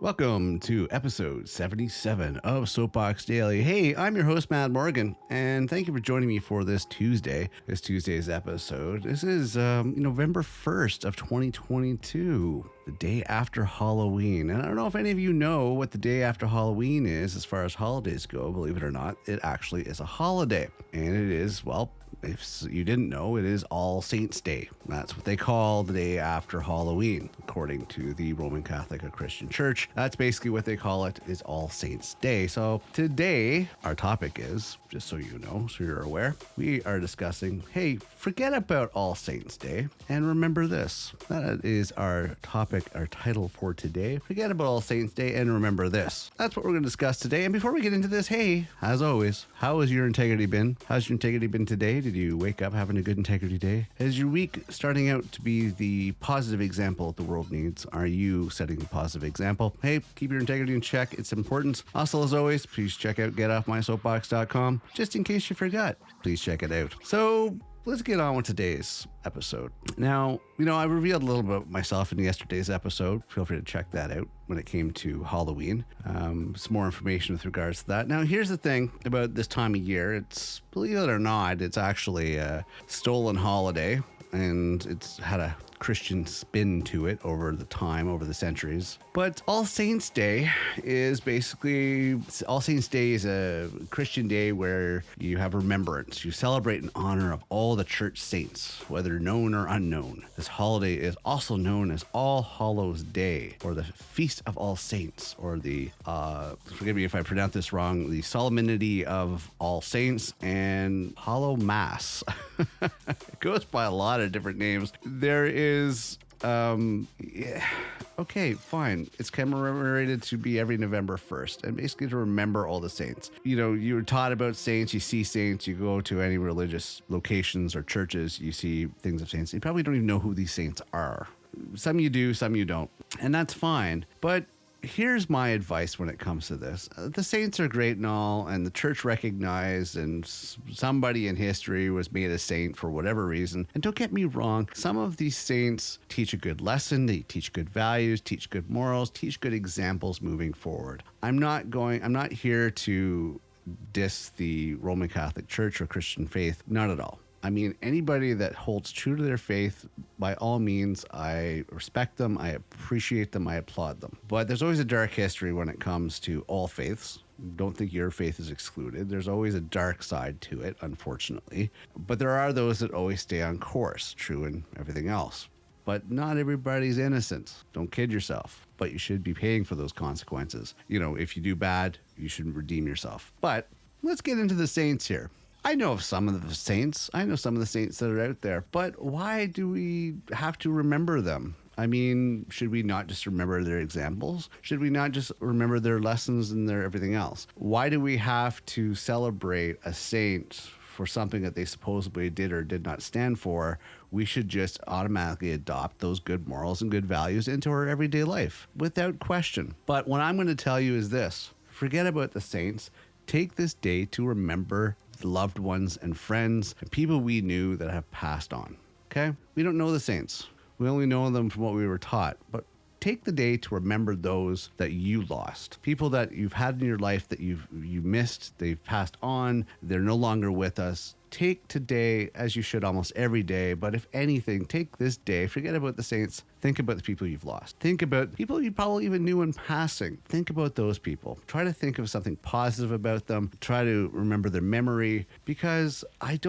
Welcome to episode 77 of Soapbox Daily. Hey, I'm your host, Matt Morgan, and thank you for joining me for this Tuesday's episode. This is November 1st of 2022, the day after Halloween. And I don't know if any of you know what the day after Halloween is as far as holidays go. Believe it or not, it actually is a holiday. And it is, well, if you didn't know, it is All Saints Day. That's what they call the day after Halloween, according to the Roman Catholic or Christian Church. That's basically what they call it, is All Saints Day. So today, our topic is, just so you know, so you're aware, we are discussing, hey, forget about All Saints Day and remember this. That is our topic, our title for today. Forget about All Saints Day and remember this. That's what we're going to discuss today. And before we get into this, hey, as always, how has your integrity been? How's your integrity been today? Did you wake up having a good integrity day? Is your week starting out to be the positive example the world needs? Are you setting a positive example? Hey, keep your integrity in check. It's important. Also, as always, please check out getoffmysoapbox.com. Just in case you forgot, please check it out. So let's get on with today's episode. Now, I revealed a little bit about myself in yesterday's episode. Feel free to check that out when it came to Halloween. Some more information with regards to that. Now, here's the thing about this time of year. It's, believe it or not, it's actually a stolen holiday, and it's had a Christian spin to it over the centuries. But All Saints Day is a Christian day where you have remembrance. You celebrate in honor of all the church saints, whether known or unknown. This holiday is also known as All Hallows Day, or the Feast of All Saints, or the, forgive me if I pronounce this wrong, the Solemnity of All Saints, and Hallowmas. It goes by a lot of different names. There is, okay, fine. It's commemorated to be every November 1st, and basically to remember all the saints. You're taught about saints, you see saints, you go to any religious locations or churches, you see things of saints. You probably don't even know who these saints are. Some you do, some you don't, and that's fine. But here's my advice when it comes to this. The saints are great and all, and the church recognized, and somebody in history was made a saint for whatever reason. And don't get me wrong, some of these saints teach a good lesson, they teach good values, teach good morals, teach good examples moving forward. I'm not here to diss the Roman Catholic Church or Christian faith, not at all. I mean, anybody that holds true to their faith, by all means, I respect them, I appreciate them, I applaud them. But there's always a dark history when it comes to all faiths. Don't think your faith is excluded. There's always a dark side to it, unfortunately. But there are those that always stay on course, true in everything else. But not everybody's innocent. Don't kid yourself. But you should be paying for those consequences. If you do bad, you should redeem yourself. But let's get into the saints here. I know of some of the saints. I know some of the saints that are out there. But why do we have to remember them? I mean, should we not just remember their examples? Should we not just remember their lessons and their everything else? Why do we have to celebrate a saint for something that they supposedly did or did not stand for? We should just automatically adopt those good morals and good values into our everyday life without question. But what I'm going to tell you is this. Forget about the saints. Take this day to remember the loved ones and friends and people we knew that have passed on. Okay? We don't know the saints. We only know them from what we were taught. But take the day to remember those that you lost. People that you've had in your life that you missed, they've passed on, they're no longer with us. Take today, as you should almost every day, but if anything, take this day, forget about the saints, think about the people you've lost. Think about people you probably even knew in passing. Think about those people. Try to think of something positive about them. Try to remember their memory, because I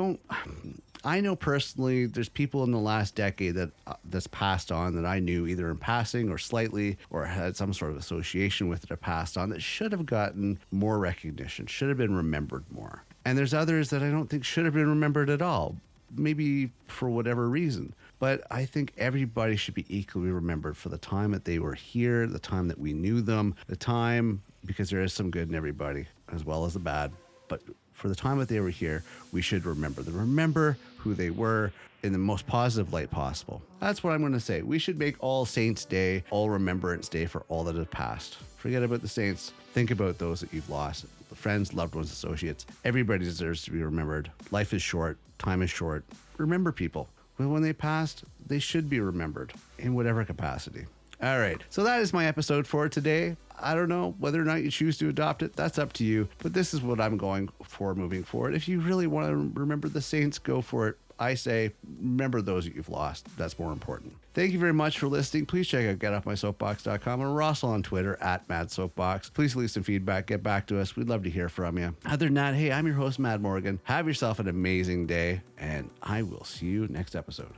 know personally there's people in the last decade that's passed on that I knew either in passing or slightly or had some sort of association with it or passed on that should have gotten more recognition, should have been remembered more. And there's others that I don't think should have been remembered at all, maybe for whatever reason. But I think everybody should be equally remembered for the time that they were here, the time that we knew them, the time, because there is some good in everybody as well as the bad. But for the time that they were here, we should remember them. Remember who they were in the most positive light possible. That's what I'm going to say. We should make All Saints Day, All Remembrance Day for all that have passed. Forget about the saints. Think about those that you've lost. The friends, loved ones, associates. Everybody deserves to be remembered. Life is short. Time is short. Remember people. When they passed, they should be remembered in whatever capacity. All right. So that is my episode for today. I don't know whether or not you choose to adopt it. That's up to you. But this is what I'm going for moving forward. If you really want to remember the saints, go for it. I say, remember those that you've lost. That's more important. Thank you very much for listening. Please check out getoffmysoapbox.com and Rossel on Twitter @MadSoapbox. Please leave some feedback. Get back to us. We'd love to hear from you. Other than that, hey, I'm your host, Mad Morgan. Have yourself an amazing day, and I will see you next episode.